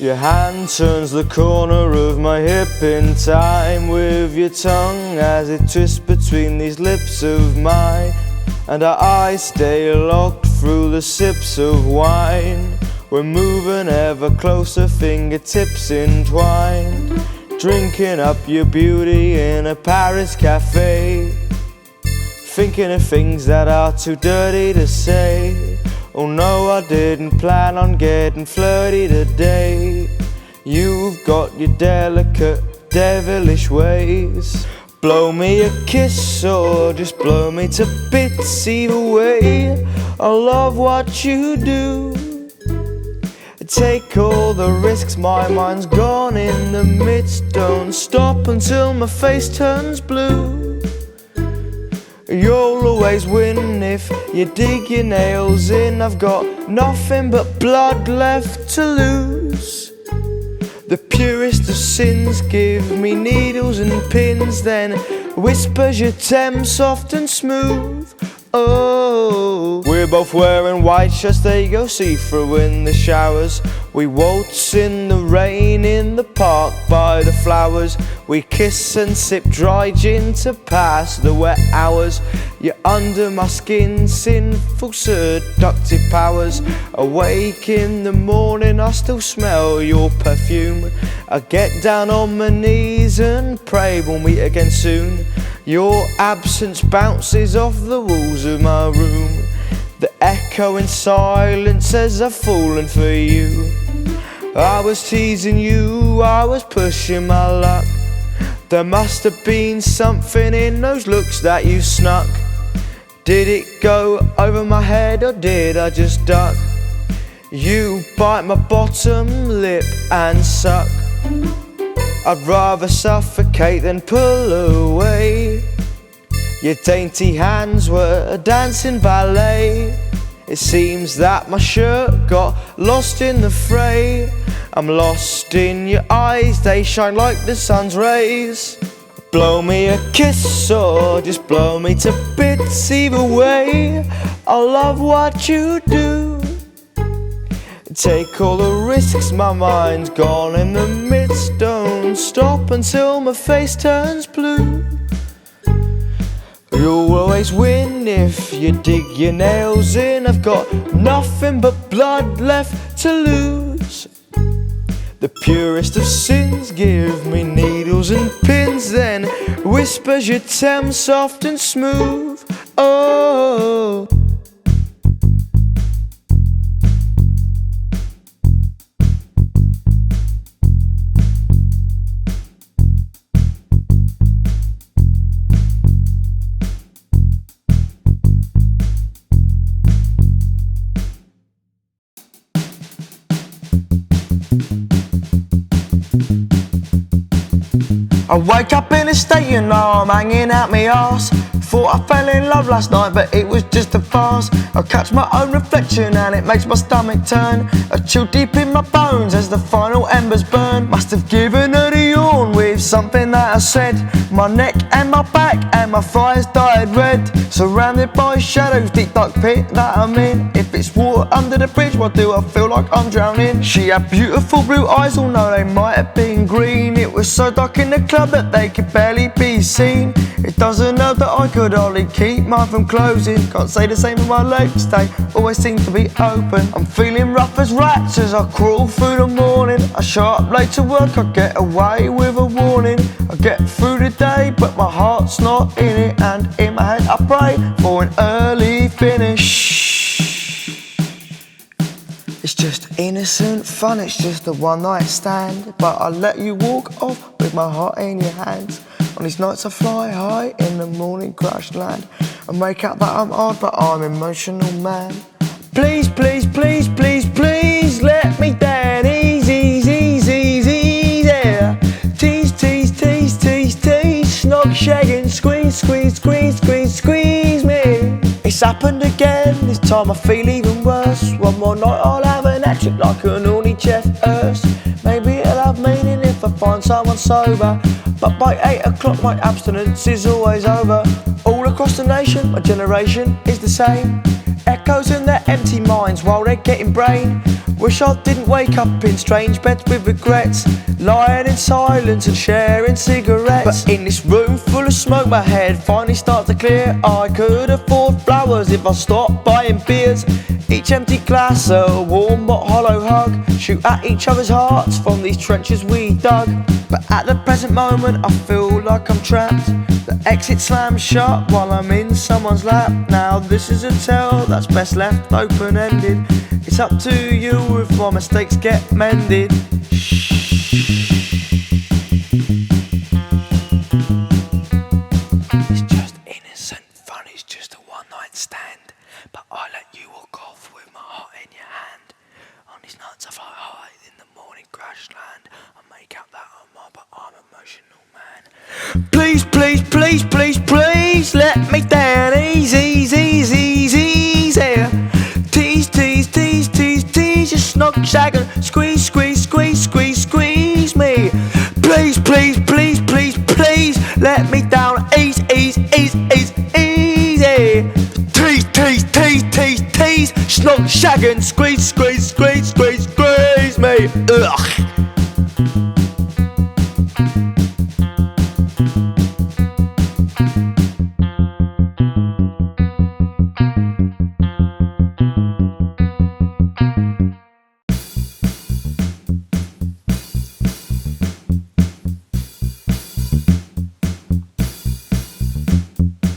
Your hand turns the corner of my hip in time with your tongue as it twists between these lips of mine, and our eyes stay locked through the sips of wine. We're moving ever closer, fingertips entwined, drinking up your beauty in a Paris cafe, thinking of things that are too dirty to say. Oh no, I didn't plan on getting flirty today. You've got your delicate, devilish ways. Blow me a kiss or just blow me to bits. Either way, I love what you do. Take all the risks, my mind's gone in the midst. Don't stop until my face turns blue. You'll always win if you dig your nails in. I've got nothing but blood left to lose. The purest of sins give me needles and pins, then whispers your Thames soft and smooth. Oh, we're both wearing white shirts, they go see-through in the showers. We waltz in the rain in the park by the flowers. We kiss and sip dry gin to pass the wet hours. You're under my skin, sinful seductive powers. Awake in the morning, I still smell your perfume. I get down on my knees and pray we'll meet again soon. Your absence bounces off the walls of my room. The echoing silence as I've fallen for you. I was teasing you, I was pushing my luck. There must have been something in those looks that you snuck. Did it go over my head or did I just duck? You bite my bottom lip and suck. I'd rather suffocate than pull away. Your dainty hands were dancing ballet. It seems that my shirt got lost in the fray. I'm lost in your eyes, they shine like the sun's rays. Blow me a kiss or just blow me to bits. Either way, I love what you do. Take all the risks, my mind's gone in the midst. Don't stop until my face turns blue. You'll always win if you dig your nails in. I've got nothing but blood left to lose. The purest of sins give me needles and pins, then whispers your Thames soft and smooth. Oh, I wake up in a state, you know I'm hanging out my arse. Thought I fell in love last night, but it was just a farce. I catch my own reflection and it makes my stomach turn. A chill deep in my bones as the final embers burn. Must have given her the yawn with something that I said. My neck and my back and my thighs dyed red. Surrounded by shadows, deep dark pit that I'm in. If it's water under the bridge, why do I feel like I'm drowning? She had beautiful blue eyes, although they might have been green. It was so dark in the club that they could barely be seen. It doesn't help that I could hardly keep mine from closing. Can't say the same with my legs, they always seem to be open. I'm feeling rough as rats as I crawl through the morning. I show up late to work, I get away with a warning. I get through the day, but my heart's not in it. And in my head I pray for an early finish. It's just innocent fun, it's just a one night stand. But I let you walk off with my heart in your hands. On these nights I fly high, in the morning crash land. I make out that I'm hard, but I'm emotional man. Please, please, please, please, please let me down. Easy, easy, easy, yeah. Tease, tease, tease, tease, tease. Snog, shag and squeeze, squeeze, squeeze, squeeze, squeeze me. It's happened again, this time I feel even worse. One more night I'll have an action like an horny chef hearse. Maybe it'll have meaning if I find someone sober. But by 8 o'clock my abstinence is always over. All across the nation, my generation is the same. Echoes in their empty minds while they're getting brain. Wish I didn't wake up in strange beds with regrets, lying in silence and sharing cigarettes. But in this room full of smoke my head finally starts to clear. I could afford flowers if I stopped buying beers. Each empty glass a warm but hollow hug. Shoot at each other's hearts from these trenches we dug. But at the present moment I feel like I'm trapped. The exit slams shut while I'm in someone's lap. Now this is a tale that's best left open-ended. It's up to you if my mistakes get mended. It's just innocent fun, it's just a one-night stand. But I let you walk off with my heart in your hand. On these nights I fly high in the morning crash land. I make out that I'm up, but I'm an emotional man. Please, please, please, please, please let me down easy, easy, easy, easy. Tease, tease, tease, tease, tease, just knock, shag and squeeze, squeeze, squeeze, squeeze, squeeze me. Please, please, please, please, please let me down easy, easy, easy, easy, easy. Tease, tease, tease, tease, tease, snog, shag and squeeze, squeeze, squeeze, squeeze, squeeze me. Ugh.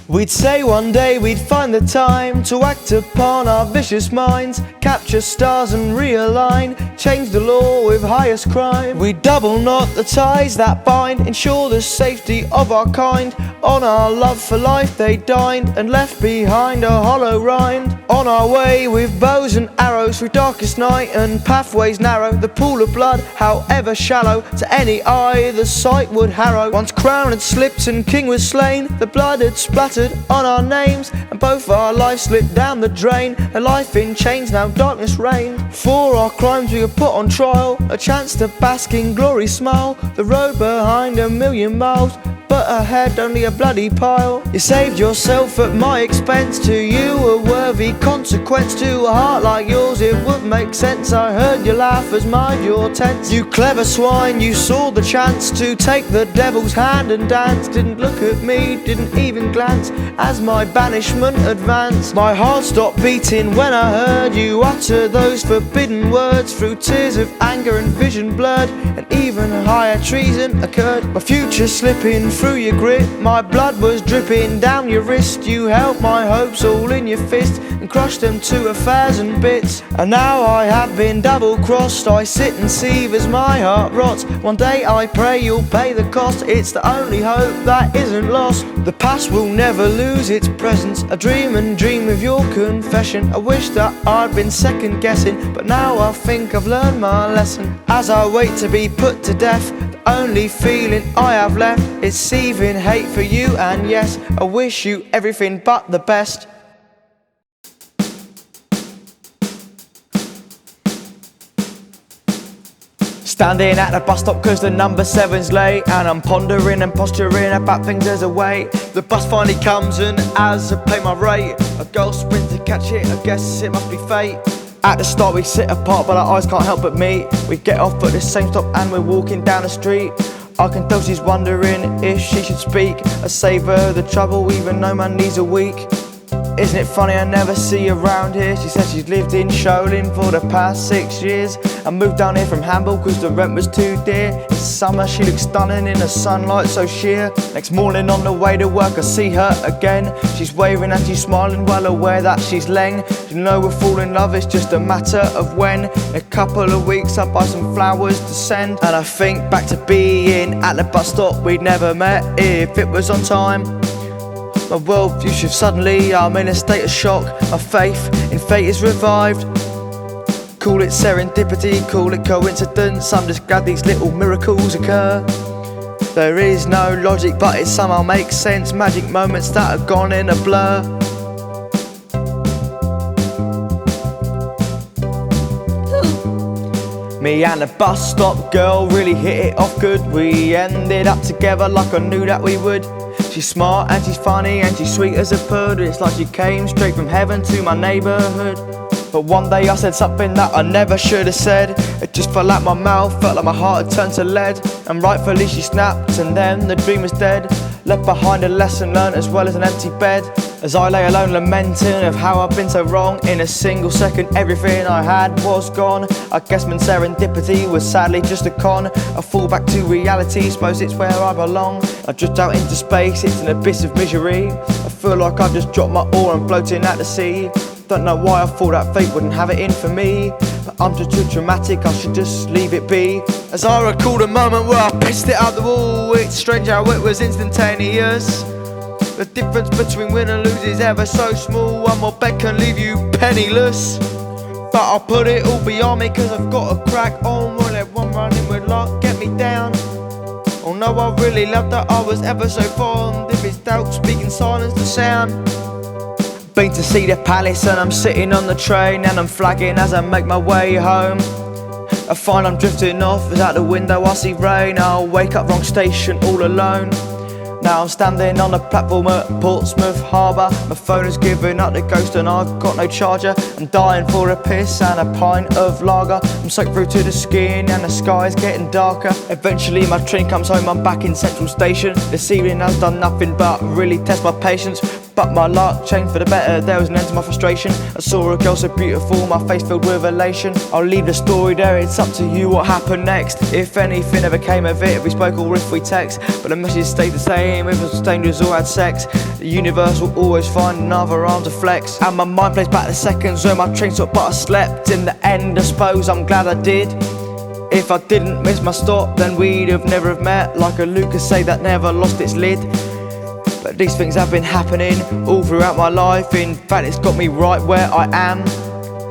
We'd say one day we'd find the time to act upon our vicious minds, capture stars and realign, change the law with highest crime. We double knot the ties that bind, ensure the safety of our kind. On our love for life they dined and left behind a hollow rind. On our way with bows and arrows through darkest night and pathways narrow, the pool of blood, however shallow, to any eye the sight would harrow. Once crown had slipped and king was slain, the blood had splattered on our names, and both our lives slipped down the drain. A life in chains, now darkness reigned. For our crimes we were put on trial, a chance to bask in glory smile. The road behind 1,000,000 miles, but ahead only a bloody pile. You saved yourself at my expense, to you a worthy consequence. To a heart like yours it would make sense. I heard you laugh as mind your tense. You clever swine, you saw the chance to take the devil's hand and dance. Didn't look at me, didn't even glance as my banishment advanced. My heart stopped beating when I heard you utter those forbidden words. Through tears of anger and vision blurred, and even higher treason occurred. My future slipping through your grip, my blood was dripping down your wrist. You held my hopes all in your fist and crushed them to 1,000 bits. And now I have been double crossed, I sit and seethe as my heart rots. One day I pray you'll pay the cost, it's the only hope that isn't lost. The past will never lose its presence, I dream and dream of your confession. I wish that I'd been second guessing, but now I think I've learned my lesson. As I wait to be put to death, the only feeling I have left is seething hate for you, and yes, I wish you everything but the best. Standing at the bus stop cause the number 7's late, and I'm pondering and posturing about things as a way. The bus finally comes, and as I pay my rate, a girl sprints to catch it, I guess it must be fate. At the start we sit apart but our eyes can't help but meet. We get off at the same stop and we're walking down the street. I can tell she's wondering if she should speak. I save her the trouble even though my knees are weak. Isn't it funny I never see her around here? She said she's lived in Shoalin for the past 6 years. I moved down here from Hamble cause the rent was too dear. In summer she looks stunning in the sunlight so sheer. Next morning on the way to work I see her again. She's waving and she's smiling, well aware that she's leng. You know we'll fall in love, it's just a matter of when. In a couple of weeks I'll buy some flowers to send. And I think back to being at the bus stop we'd never met if it was on time. My worldview shifts suddenly, I'm in a state of shock. My faith in fate is revived. Call it serendipity, call it coincidence, I'm just glad these little miracles occur. There is no logic but it somehow makes sense, magic moments that are gone in a blur. Me and the bus stop girl really hit it off good. We ended up together like I knew that we would. She's smart and she's funny and she's sweet as a pud. It's like she came straight from heaven to my neighbourhood. But one day I said something that I never should have said. It just felt like my mouth, felt like my heart had turned to lead. And rightfully she snapped, and then the dream was dead. Left behind a lesson learned as well as an empty bed. As I lay alone lamenting of how I've been so wrong. In a single second everything I had was gone. I guess my serendipity was sadly just a con. I fall back to reality, suppose it's where I belong. I drift out into space, it's an abyss of misery. I feel like I've just dropped my oar and floating out to sea. Don't know why I thought that fate wouldn't have it in for me, but I'm just too dramatic, I should just leave it be. As I recall the moment where I pissed it out the wall, it's strange how it was instantaneous. The difference between win and lose is ever so small. One more bet can leave you penniless. But I'll put it all beyond me, cause I've got to crack on. Won't let one run in with luck get me down. Oh no, I really loved that I was ever so fond. If it's doubt, speaking silence to sound. Been to see the palace and I'm sitting on the train, and I'm flagging as I make my way home. I find I'm drifting off as out the window I see rain. I'll wake up wrong station all alone. Now I'm standing on the platform at Portsmouth Harbour. My phone has given up the ghost and I've got no charger. I'm dying for a piss and a pint of lager. I'm soaked through to the skin and the sky's getting darker. Eventually my train comes home, I'm back in Central Station. This evening has done nothing but really test my patience. But my luck changed for the better, there was an end to my frustration. I saw a girl so beautiful, my face filled with elation. I'll leave the story there, it's up to you what happened next. If anything ever came of it, we spoke or if we text. But the message stayed the same, if it was dangerous or had sex. The universe will always find another arm to flex. And my mind plays back the seconds when my train stopped but I slept. In the end I suppose I'm glad I did. If I didn't miss my stop, then we'd have never have met. Like a Lucas say that never lost its lid. But these things have been happening all throughout my life. In fact, it's got me right where I am.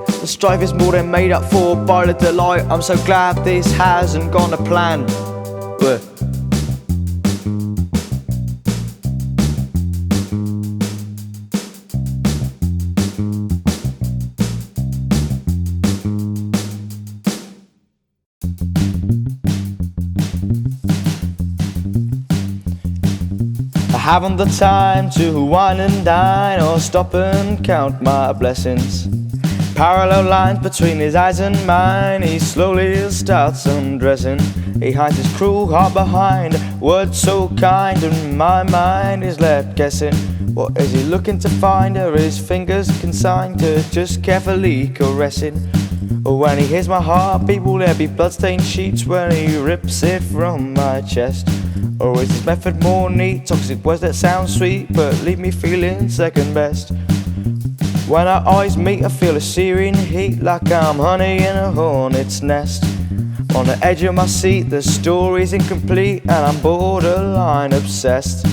The strife is more than made up for by the delight. I'm so glad this hasn't gone to plan. I haven't the time to wine and dine or stop and count my blessings. Parallel lines between his eyes and mine. He slowly starts undressing. He hides his cruel heart behind words so kind, and my mind is left guessing. What is he looking to find? Are his fingers consigned to just carefully caressing? Or when he hears my heartbeat, will there be bloodstained sheets when he rips it from my chest? Or is his method more neat? Toxic words that sound sweet but leave me feeling second best. When our eyes meet I feel a searing heat, like I'm honey in a hornet's nest. On the edge of my seat the story's incomplete and I'm borderline obsessed.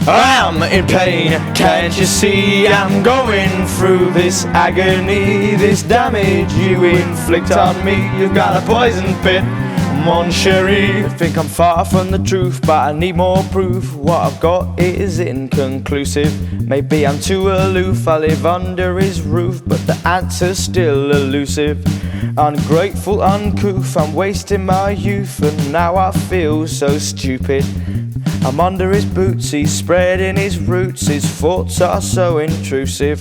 I'm in pain, can't you see? I'm going through this agony. This damage you inflict on me, you've got a poison pit, Mon Cheri. I think I'm far from the truth, but I need more proof. What I've got is inconclusive. Maybe I'm too aloof, I live under his roof, but the answer's still elusive. Ungrateful, uncouth, I'm wasting my youth, and now I feel so stupid. I'm under his boots, he's spreading his roots, his thoughts are so intrusive.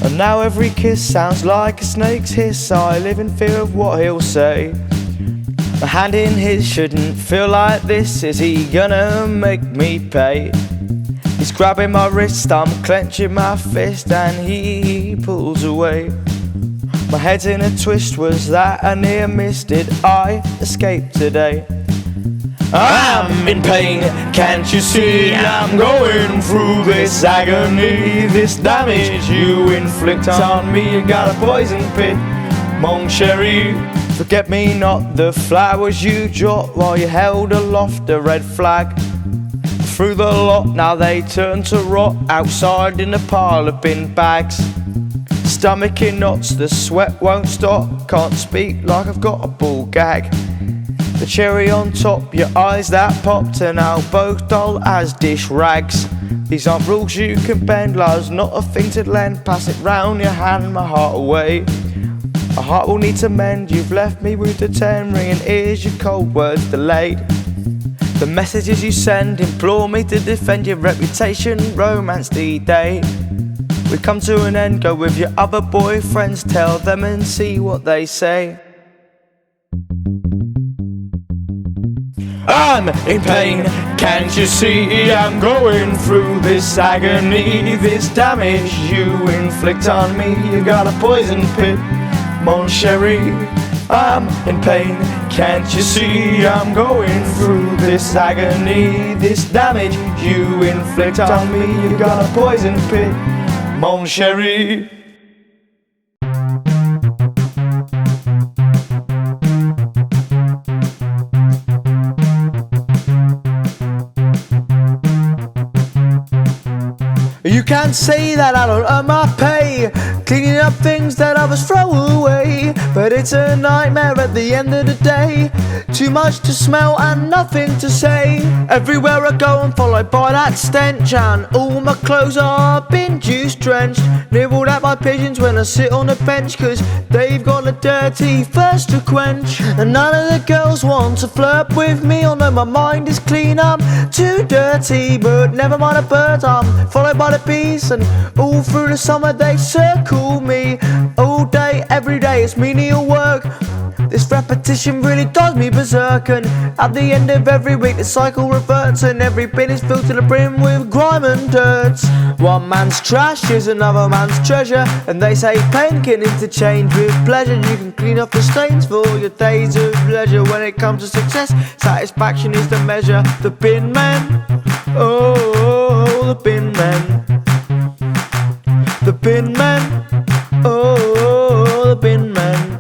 And now every kiss sounds like a snake's hiss, I live in fear of what he'll say. My hand in his shouldn't feel like this, is he gonna make me pay? He's grabbing my wrist, I'm clenching my fist, and he pulls away. My head's in a twist, was that a near miss? Did I escape today? I'm in pain, can't you see? I'm going through this agony. This damage you inflict on me, you got a poison pit, Mon Cheri. Forget me not, the flowers you dropped while you held aloft a red flag. Through the lot, now they turn to rot outside in a pile of bin bags. Stomach in knots, the sweat won't stop, can't speak like I've got a ball gag. The cherry on top, your eyes that popped, and now both dull as dish rags. These aren't rules you can bend, love's not a thing to lend. Pass it round your hand, my heart away. A heart will need to mend. You've left me with the 10 ringing ears, your cold words delayed. The messages you send implore me to defend your reputation, romance D-Day. We come to an end, go with your other boyfriends, tell them and see what they say. I'm in pain, can't you see? I'm going through this agony, this damage you inflict on me. You got a poison pit, Mon Cheri. I'm in pain, can't you see? I'm going through this agony, this damage you inflict on me. You got a poison pit, Mon Cheri. You can't say that I don't earn my pay, cleaning up things that others throw away. But it's a nightmare at the end of the day, too much to smell and nothing to say. Everywhere I go I'm followed by that stench, and all my clothes are bin juice drenched. Nibbled at my pigeons when I sit on the bench, cause they've got a dirty thirst to quench. And none of the girls want to flirt with me, although my mind is clean, I'm too dirty. But never mind the birds, I'm followed by the bees, and all through the summer they circle me. All day, every day, it's menial work. This repetition really drives me berserk, and at the end of every week the cycle reverts, and every bin is filled to the brim with grime and dirt. One man's trash is another man's treasure, and they say pain can interchange with pleasure. You can clean up the stains for your days of leisure. When it comes to success, satisfaction is the measure. The bin men, oh, the bin men. The bin men, oh, the bin men.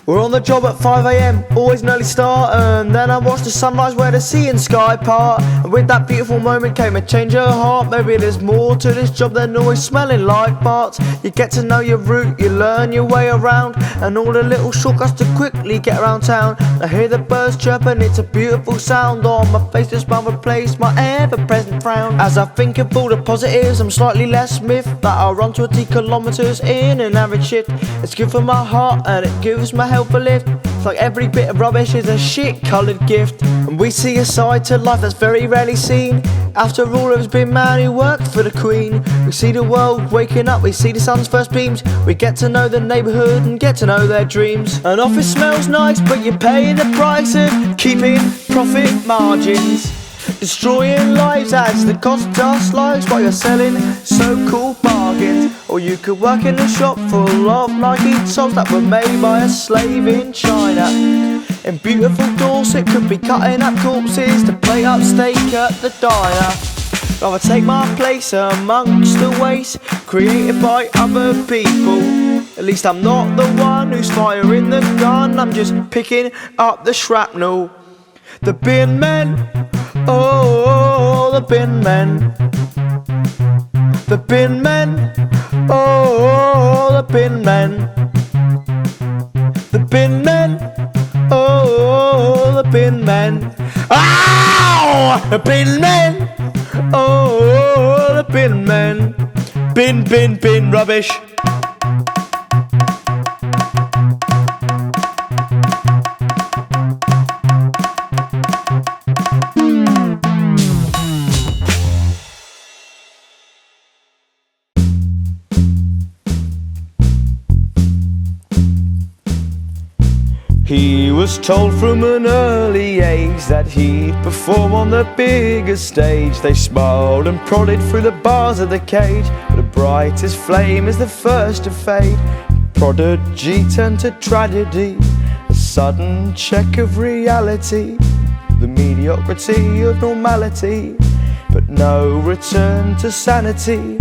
We're on the job at 5 AM, always an early start, and then I watch the sunrise where the sea and sky part. And with that beautiful moment came a change of heart. Maybe there's more to this job than always smelling like farts. You get to know your route, you learn your way around, and all the little shortcuts to quickly get around town. I hear the birds chirping, it's a beautiful sound. On my face the smile replaced my ever-present frown. As I think of all the positives, I'm slightly less miffed that I'll run 20 kilometers in an average shift. It's good for my heart and it gives my health a lift. It's like every bit of rubbish is a shit-coloured gift. And we see a side to life that's very rarely seen. After all, there's been man who worked for the Queen. We see the world waking up, we see the sun's first beams. We get to know the neighbourhood and get to know their dreams. An office smells nice, but you're paying the price of keeping profit margins. Destroying lives as the cost just lives while you're selling so-called bargains. Or you could work in a shop full of Nike tops that were made by a slave in China. In beautiful Dorset, could be cutting up corpses to plate up steak at the diner. Rather take my place amongst the waste created by other people. At least I'm not the one who's firing the gun, I'm just picking up the shrapnel. The bin men, oh, the bin men. The bin men, oh, the bin men. The bin men, oh, the bin men. Ow! The bin men, oh, the bin men. Bin, bin, bin, rubbish. He was told from an early age that he'd perform on the bigger stage. They smiled and prodded through the bars of the cage, but the brightest flame is the first to fade. Prodigy turned to tragedy, a sudden check of reality, the mediocrity of normality, but no return to sanity.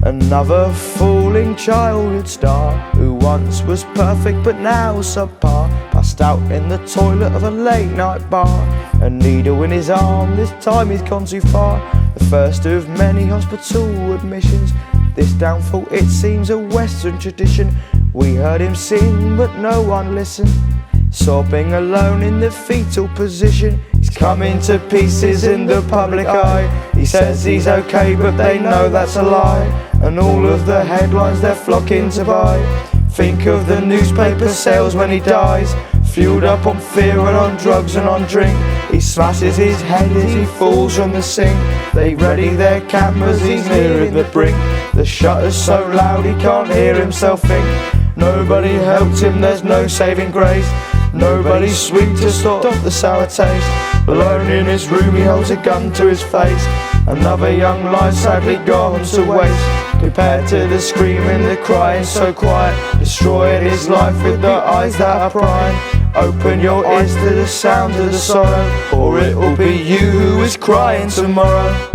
Another falling childhood star who once was perfect but now subpar, passed out in the toilet of a late night bar, a needle in his arm, this time he's gone too far. The first of many hospital admissions, this downfall it seems a western tradition. We heard him sing but no one listened, sobbing alone in the fetal position. He's coming to pieces in the public eye. He says he's okay but they know that's a lie, and all of the headlines they're flocking to buy Think of the newspaper sales when he dies, fueled up on fear and on drugs and on drink. He smashes his head as he falls from the sink. They ready their cameras, he's nearing the brink. The shutter's so loud he can't hear himself think. Nobody helped him, there's no saving grace. Nobody's sweet to stop the sour taste. Alone in his room he holds a gun to his face. Another young life sadly gone to waste. Compared to the screaming, the crying so quiet, destroying his life with the eyes that are prying. Open your ears to the sound of the sorrow, or it will be you who is crying tomorrow.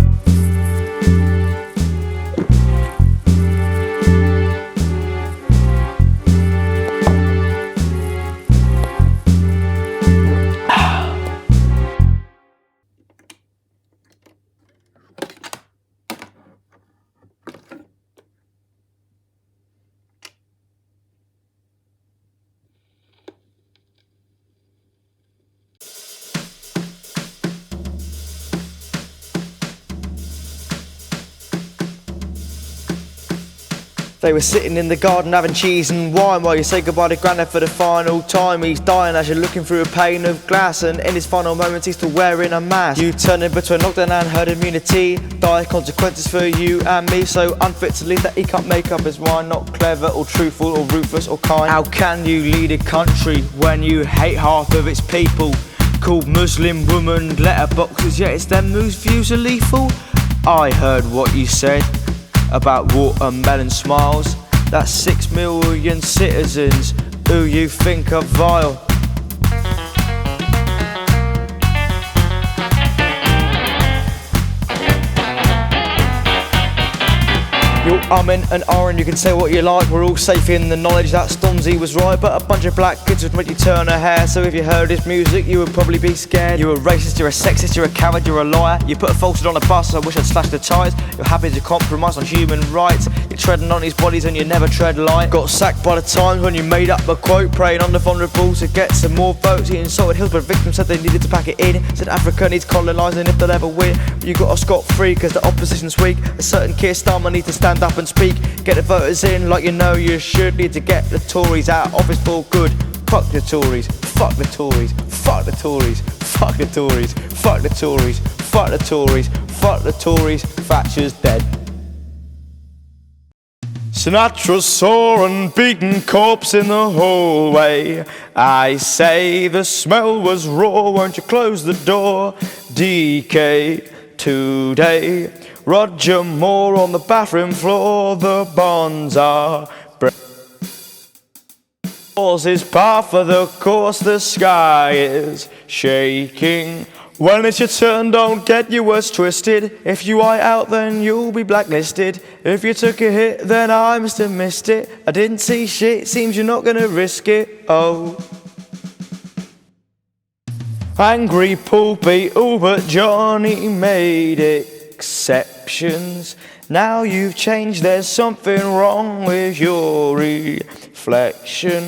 They were sitting in the garden having cheese and wine while you say goodbye to Grandad for the final time. He's dying as you're looking through a pane of glass, and in his final moments he's still wearing a mask. You turn him between lockdown and herd immunity. Dire consequences for you and me, so unfit to lead that he can't make up his mind. Not clever or truthful or ruthless or kind. How can you lead a country when you hate half of its people? Called Muslim woman letterboxes, yet it's them whose views are lethal. I heard what you said about watermelon smiles. That's 6 million citizens who you think are vile. You're umming and ahhing, you can say what you like. We're all safe in the knowledge that Stormzy was right, but a bunch of black kids would make you turn a hair. So if you heard his music, you would probably be scared. You're a racist, you're a sexist, you're a coward, you're a liar. You put a falsehood on a bus, I wish I'd slashed the ties. You're happy to compromise on human rights. You're treading on his bodies and you never tread light. Got sacked by the Times when you made up a quote, preying on the vulnerable to get some more votes. He insulted Hillsborough victims, said they needed to pack it in. Said Africa needs colonising if they'll ever win. But you got off scot-free cause the opposition's weak. A certain Keir Starmer needs to stand up and speak. Get the voters in like you know you should. Need to get the Tories out of office for good. Fuck the Tories, fuck the Tories, fuck the Tories, fuck the Tories, fuck the Tories, fuck the Tories, fuck the Tories, Thatcher's dead. Sinatra saw an beaten corpse in the hallway. I say the smell was raw, won't you close the door? DK today. Roger Moore on the bathroom floor, the bonds are his path for the course, the sky is shaking. When it's your turn, don't get your words twisted. If you eye out, then you'll be blacklisted. If you took a hit, then I must have missed it. I didn't see shit, seems you're not gonna risk it, oh. Angry pulpy, ooh, but Johnny made exceptions. Now you've changed, there's something wrong with your reflection.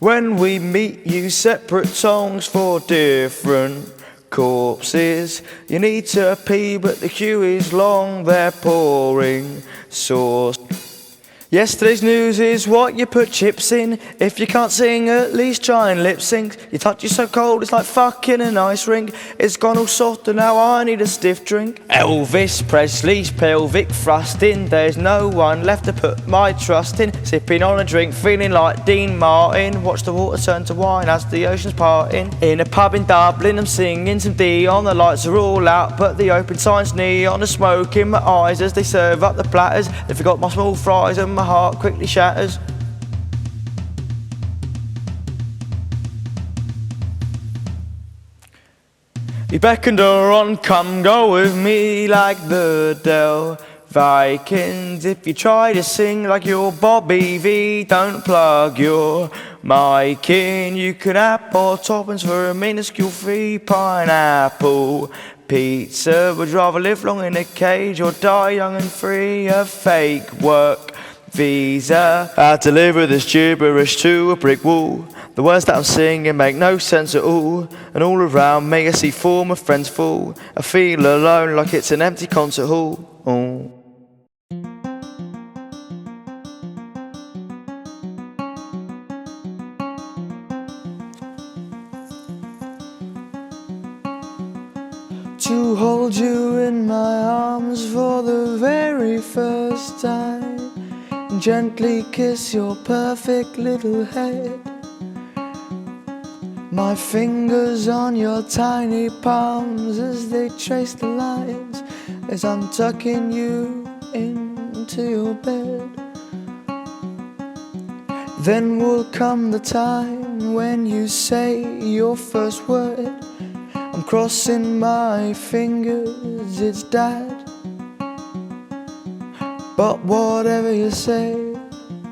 When we meet, you separate songs for different corpses. You need to pee, but the queue is long, they're pouring sauce. Yesterday's news is what you put chips in. If you can't sing, at least try and lip sync. Your touch is so cold, it's like fucking an ice rink. It's gone all soft and now I need a stiff drink. Elvis Presley's pelvic thrusting. There's no one left to put my trust in. Sipping on a drink, feeling like Dean Martin. Watch the water turn to wine as the ocean's parting. In a pub in Dublin, I'm singing some Dion. The lights are all out, but the open sign's neon. The smoke in my eyes as they serve up the platters. They forgot my small fries and my heart quickly shatters. He beckoned her on, come go with me like the Del Vikings. If you try to sing like you're Bobby V, don't plug your mic in. You can app or toppings for a minuscule fee. Pineapple pizza, would rather live long in a cage or die young and free. A fake work visa. I deliver this gibberish to a brick wall. The words that I'm singing make no sense at all. And all around me I see former friends fall. I feel alone like it's an empty concert hall. Oh. to hold you in my arms for the very first time, and gently kiss your perfect little head. My fingers on your tiny palms as they trace the lines, as I'm tucking you into your bed. Then will come the time when you say your first word. I'm crossing my fingers, it's Dad. But whatever you say,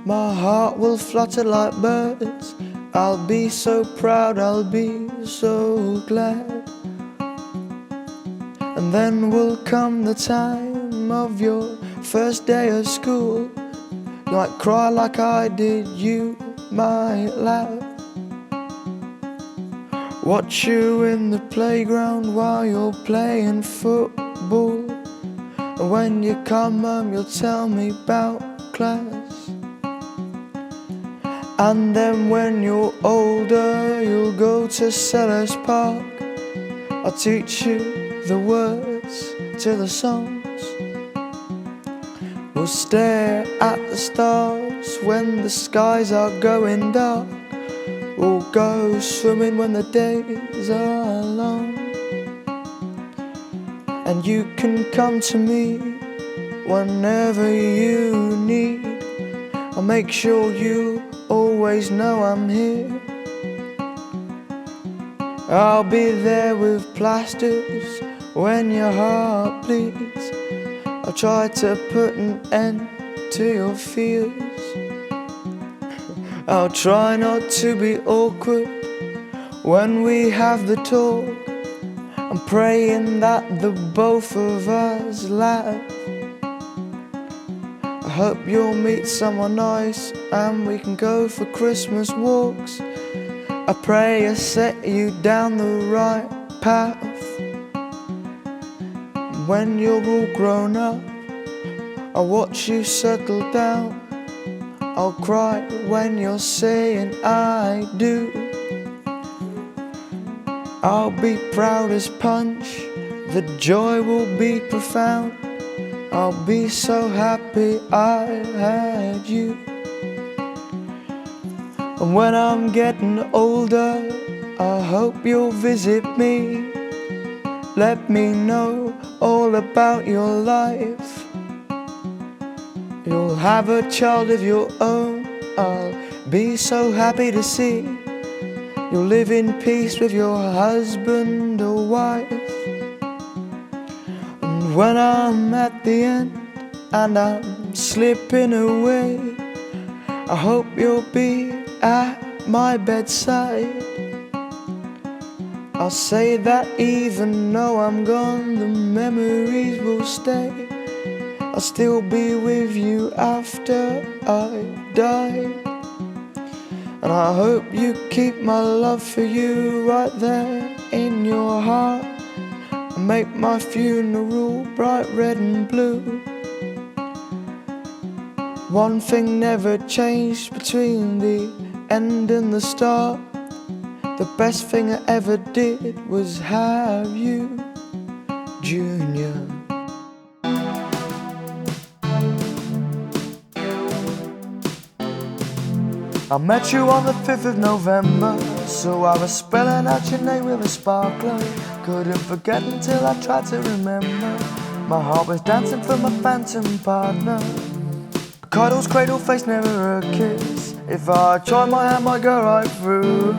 my heart will flutter like birds. I'll be so proud, I'll be so glad. And then will come the time of your first day of school. You might cry like I did, you might laugh. Watch you in the playground while you're playing football. And when you come home you'll tell me about class. And then when you're older you'll go to Sellers Park. I'll teach you the words to the songs. We'll stare at the stars when the skies are going dark. We'll go swimming when the days are long. And you can come to me whenever you need. I'll make sure you always know I'm here. I'll be there with plasters when your heart bleeds. I'll try to put an end to your fears. I'll try not to be awkward when we have the talk. I'm praying that the both of us laugh. I hope you'll meet someone nice and we can go for Christmas walks. I pray I set you down the right path. When you're all grown up, I'll watch you settle down. I'll cry when you're saying I do. I'll be proud as punch, the joy will be profound. I'll be so happy I had you. And when I'm getting older, I hope you'll visit me. Let me know all about your life. You'll have a child of your own, I'll be so happy to see. You'll live in peace with your husband or wife. And when I'm at the end and I'm slipping away, I hope you'll be at my bedside. I'll say that even though I'm gone, the memories will stay. I'll still be with you after I die. And I hope you keep my love for you right there in your heart, and make my funeral bright red and blue. One thing never changed between the end and the start. The best thing I ever did was have you, Junior. I met you on the 5th of November, so I was spelling out your name with a sparkler. Couldn't forget until I tried to remember. My heart was dancing for my phantom partner. Cuddles, cradle face, never a kiss. If I tried, my hand might go right through.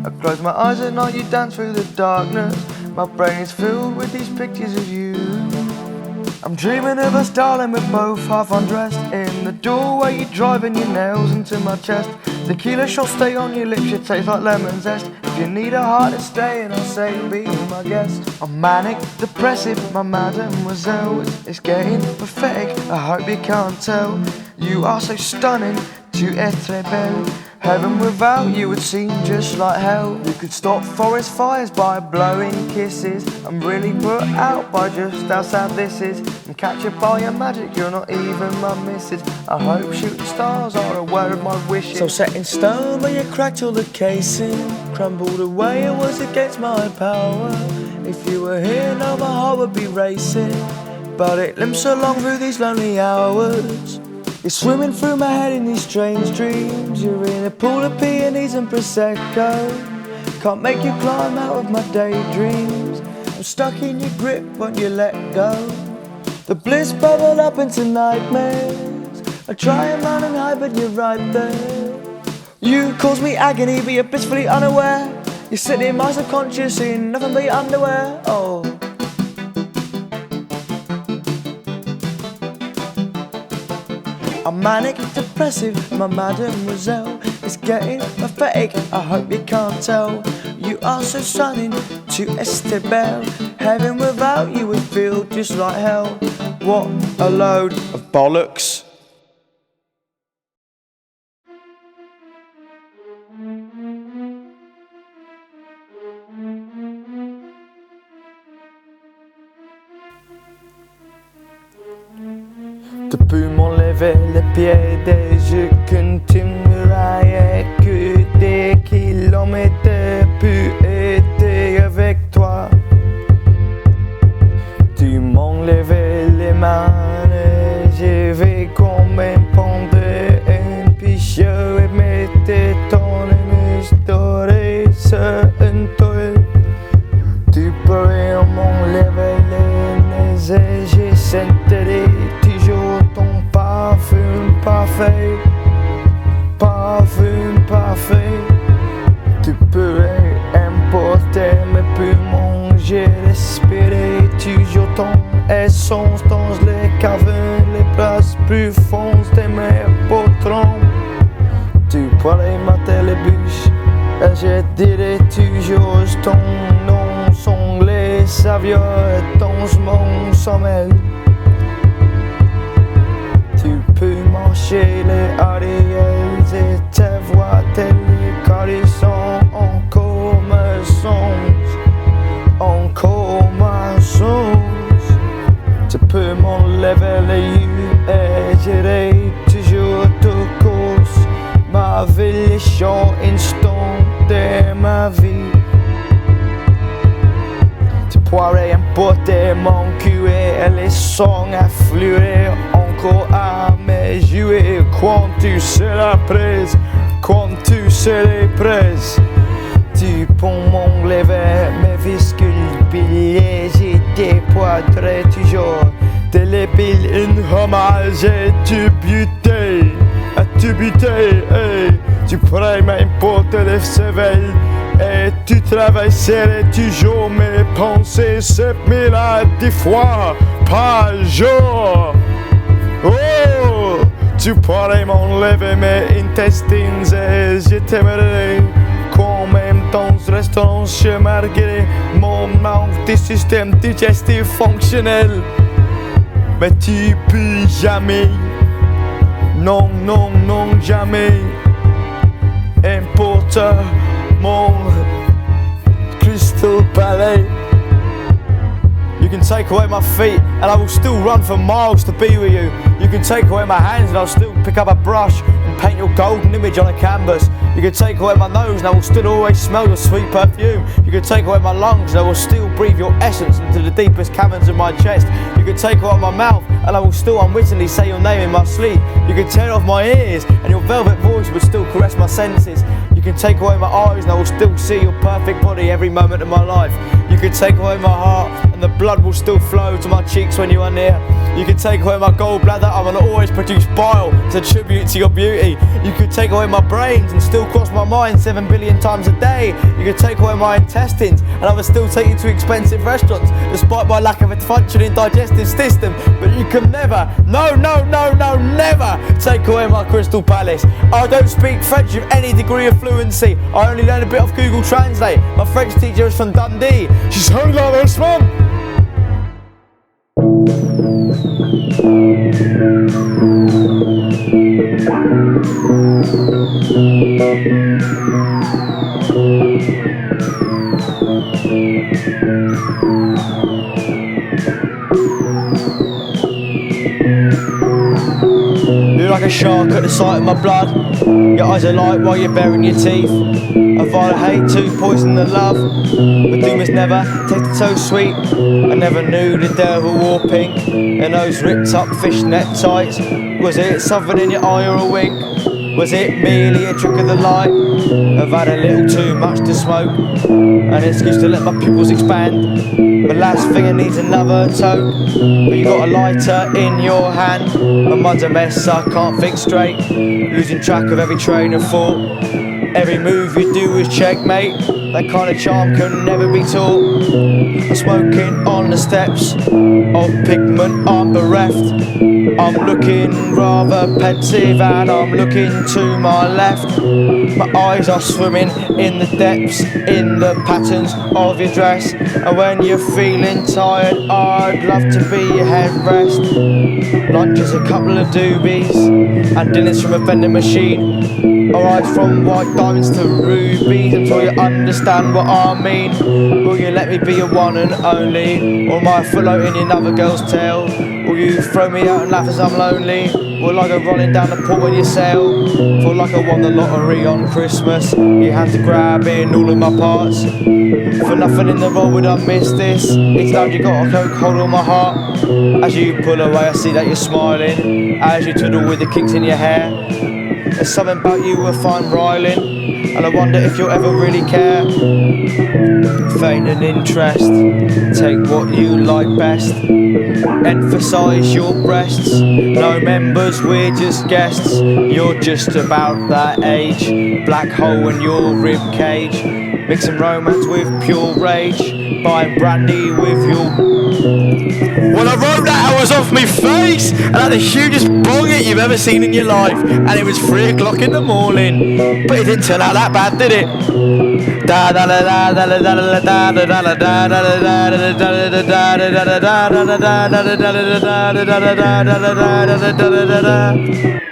I close my eyes at night, you dance through the darkness. My brain is filled with these pictures of you. I'm dreaming of us, darling, we're both half undressed. In the doorway, you're driving your nails into my chest. Tequila shots stay on your lips, you taste like lemon zest. If you need a heart to stay in, I'll say be my guest. I'm manic, depressive, my mademoiselle. It's getting pathetic, I hope you can't tell. You are so stunning, tu es très belle. Heaven without you would seem just like hell. You could stop forest fires by blowing kisses. I'm really put out by just how sad this is. I'm captured by your magic, you're not even my missus. I hope shooting stars are aware of my wishes. So set in stone where you cracked all the casing, crumbled away, it was against my power. If you were here, now my heart would be racing, but it limps along through these lonely hours. You're swimming through my head in these strange dreams. You're in a pool of peonies and Prosecco. Can't make you climb out of my daydreams. I'm stuck in your grip, won't you let go? The bliss bubbled up into nightmares. I try and run and hide, but you're right there. You cause me agony, but you're blissfully unaware. You're sitting in my subconscious, seeing nothing but your underwear. Oh. I'm manic, depressive, my Mademoiselle. It's getting pathetic, I hope you can't tell. You are so stunning to Estebelle. Heaven without you would feel just like hell. What a load of bollocks. Depuis m'enlever les pieds et je continuerai que des kilomètres pour être avec toi. Tu m'enlevais les mains et je vais comme un pendre un pichot et mettre ton histoire sur une toile. Tu pourrais m'enlever les nez et je sentirai toujours ton parfum parfait, parfum parfait. Tu pourrais importer mes poumons, j'ai respiré toujours ton essence dans les cavernes, les places plus fonces de mes potrons. Tu pourrais mater les bûches et je dirai toujours ton nom, sont les savieux dans mon sommeil. Tu peux marcher les arrières et tes voix télécarissant encore me songe, encore me songe. Tu peux m'enlever les yeux et j'irai toujours tout course. Ma vie, les champs instants de ma vie. Tu pourrais importer mon cul et les sons affluer encore à mes jouets. Quand tu seras prise, quand tu seras prise, tu peux m'enlever mes viscules billets. Je dépoiderai toujours de l'épile une hommage et tu butais, tu butais, tu pourrais m'importer les cervelles. Et tu traverserais toujours mes pensées 7000 à 10 fois par jour. Oh, tu pourrais m'enlever mes intestins et je t'aimerais. Qu'en même temps, restaurant chez malgré mon manque de système digestif fonctionnel. Mais tu peux jamais, non, non, non, jamais importer mon crystal ballet. You can take away my feet and I will still run for miles to be with you. You can take away my hands and I'll still pick up a brush and paint your golden image on a canvas. You can take away my nose and I will still always smell your sweet perfume. You can take away my lungs and I will still breathe your essence into the deepest caverns of my chest. You can take away my mouth and I will still unwittingly say your name in my sleep. You can tear off my ears and your velvet voice would still caress my senses. You can take away my eyes and I will still see your perfect body every moment of my life. You can take away my heart and the blood will still flow to my cheeks when you are near. You can take away my gallbladder, I will always produce bile as a tribute to your beauty. You could take away my brains and still cross my mind 7 billion times a day. You could take away my intestines and I would still take you to expensive restaurants despite my lack of a functioning digestive system. But you can never, no, no, no, no, never take away my crystal palace. I don't speak French with any degree of fluency. I only learned a bit off Google Translate. My French teacher is from Dundee. She's home like this, man. You're like a shark at the sight of my blood. Your eyes are light while you're baring your teeth. A vile hate to poison the love, but doom has never tasted so sweet. I never knew the devil wore pink in those ripped up fishnet tights. Was it something in your eye or a wink? Was it merely a trick of the light? I've had a little too much to smoke, an excuse to let my pupils expand. The last thing I need's another toke, but you got a lighter in your hand. My mind's a mess, I can't think straight, losing track of every train of thought. Every move you do is checkmate, that kind of charm can never be taught. I'm smoking on the steps of pigment, I'm bereft. I'm looking rather pensive and I'm looking to my left. My eyes are swimming in the depths, in the patterns of your dress. And when you're feeling tired, I'd love to be your headrest. Lunch is a couple of doobies and dinners from a vending machine. Alright, from white diamonds to rubies, I'm sure you understand what I mean. Will you let me be your one and only, or am I floating in another girl's tail? Will you throw me out and laugh as I'm lonely? Will I go running down the port when you sail? Feel like I won the lottery on Christmas. You had to grab in all of my parts. For nothing in the world would I miss this. It's loud, you got a coke hold on my heart. As you pull away I see that you're smiling, as you twiddle with the kinks in your hair. There's something about you I find riling, and I wonder if you'll ever really care. Feign an interest, take what you like best. Emphasise your breasts, no members, we're just guests. You're just about that age, black hole in your rib cage. Mixing romance with pure rage, buying brandy with your... Well, I wrote that I was off my face and I had the hugest bong hit you've ever seen in your life, and it was 3 o'clock in the morning, but it didn't turn out that bad, did it? Da da da da da da da da da da da da da da da.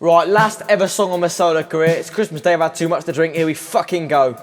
Right, last ever song on my solo career. It's Christmas Day, I've had too much to drink, here we fucking go.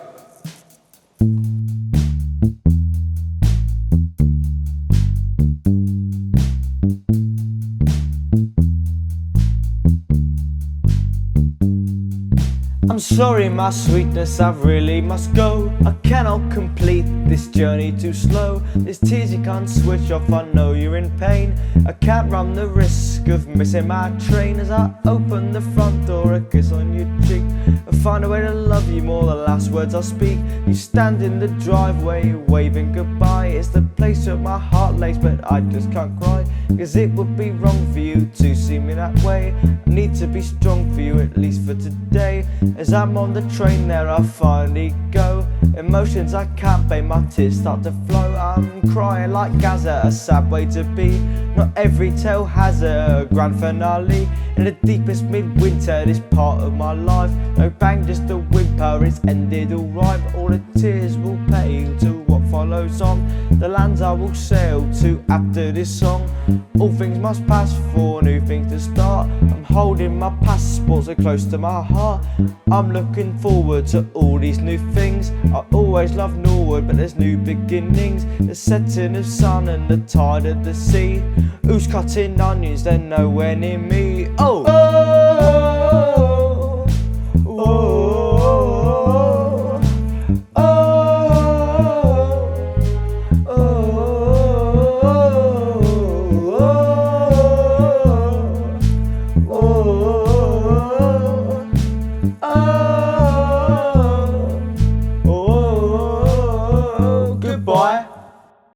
I'm sorry, my sweetness, I really must go. I cannot complete this journey too slow. There's tears you can't switch off, I know you're in pain. I can't run the risk of missing my train. As I open the front door, a kiss on your cheek. I find a way to love you more, the last words I speak. You stand in the driveway, waving goodbye. It's the place where my heart lays, but I just can't cry. Cause it would be wrong for you to see me that way. I need to be strong for you, at least for today. As I'm on the train there, I finally go. Emotions I can't bear, my tears start to flow. I'm crying like Gaza, a sad way to be. Not every tale has a grand finale. In the deepest midwinter, this part of my life. No bang, just a whimper, it's ended alright. But all the tears will pale to what follows on. The lands I will sail to after this song. All things must pass for new things to start. I'm holding my passport so close to my heart. I'm looking forward to all these new things. I always loved Norwood, but there's new beginnings. The setting of sun and the tide of the sea. Who's cutting onions? They're nowhere near me. Oh!